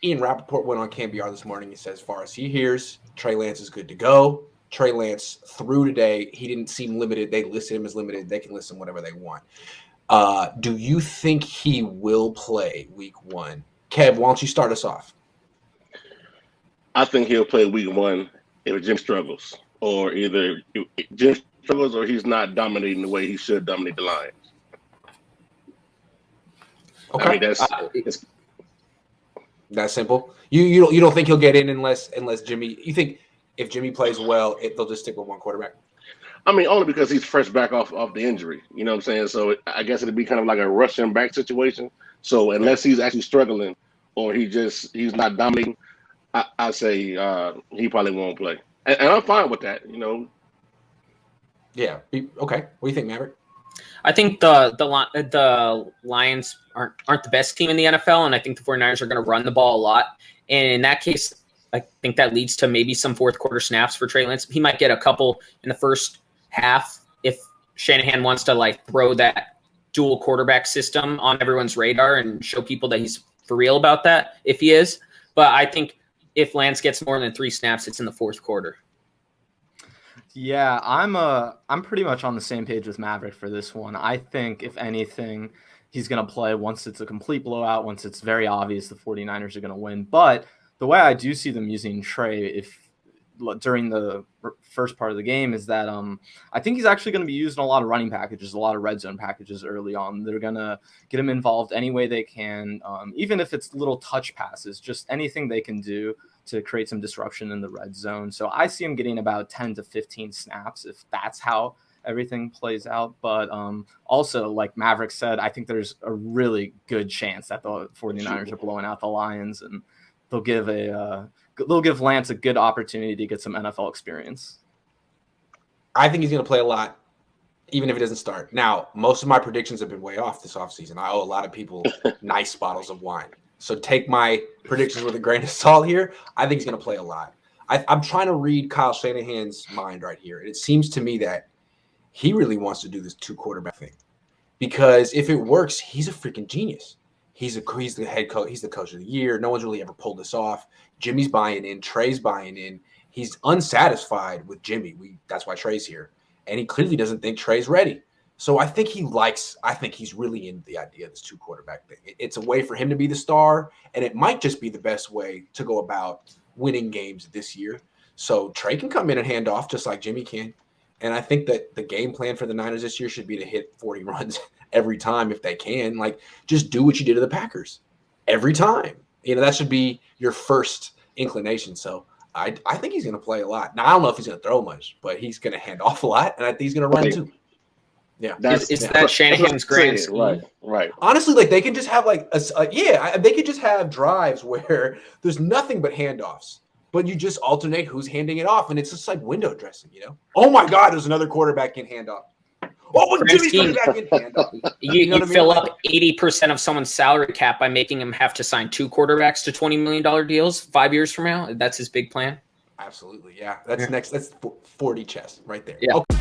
Ian Rappaport went on KBR this morning. He said, as far as he hears, Trey Lance is good to go. Trey Lance through today. He didn't seem limited. They listed him as limited. They can list him whatever they want. Do you think he will play week 1? Kev, why don't you start us off? I think he'll play week 1 if Jim struggles, or either Jim struggles or he's not dominating the way he should dominate the Lions. Okay, I mean it's that simple. You don't think he'll get in unless Jimmy. You think if Jimmy plays well, they'll just stick with one quarterback? I mean, only because he's fresh back off the injury. You know what I'm saying? So I guess it'd be kind of like a rushing back situation. So unless he's actually struggling or he's not dominating, I say he probably won't play. And I'm fine with that, you know. Yeah. Okay. What do you think, Maverick? I think the Lions aren't the best team in the NFL, and I think the 49ers are going to run the ball a lot. And in that case, I think that leads to maybe some fourth quarter snaps for Trey Lance. He might get a couple in the first half if Shanahan wants to throw that dual quarterback system on everyone's radar and show people that he's for real about that, if he is. But I think if Lance gets more than 3 snaps, it's in the fourth quarter. Yeah, I'm pretty much on the same page with Maverick for this one. I think if anything, he's going to play once it's a complete blowout, once it's very obvious the 49ers are going to win. But the way I do see them using Trey during the first part of the game is that I think he's actually going to be used in a lot of running packages, a lot of red zone packages early on. They're going to get him involved any way they can, even if it's little touch passes, just anything they can do to create some disruption in the red zone. So I see him getting about 10 to 15 snaps if that's how everything plays out. But also, like Maverick said, I think there's a really good chance that the 49ers are blowing out the Lions, and they'll give Lance a good opportunity to get some NFL experience. I think he's going to play a lot, even if he doesn't start. Now, most of my predictions have been way off this offseason. I owe a lot of people nice bottles of wine. So take my predictions with a grain of salt here. I think he's going to play a lot. I'm trying to read Kyle Shanahan's mind right here. And it seems to me that he really wants to do this 2 quarterback thing. Because if it works, he's a freaking genius. He's the head coach. He's the coach of the year. No one's really ever pulled this off. Jimmy's buying in. Trey's buying in. He's unsatisfied with Jimmy. That's why Trey's here. And he clearly doesn't think Trey's ready. So I think he's really into the idea of this 2 quarterback thing. It's a way for him to be the star, and it might just be the best way to go about winning games this year. So Trey can come in and hand off just like Jimmy can. And I think that the game plan for the Niners this year should be to hit 40 runs every time if they can. Just do what you did to the Packers every time. That should be your first inclination. So I think he's going to play a lot. Now, I don't know if he's going to throw much, but he's going to hand off a lot, and I think he's going to run too. Yeah, it's that Shanahan's grand scheme. Right. Honestly, they can just have they could just have drives where there's nothing but handoffs, but you just alternate who's handing it off, and it's just like window dressing, Oh my God, there's another quarterback in handoff. Oh, Jimmy's coming back in handoff. You fill up 80% of someone's salary cap by making him have to sign 2 quarterbacks to $20 million deals 5 years from now. That's his big plan. Absolutely, yeah. That's 40 chess right there. Yeah. Okay.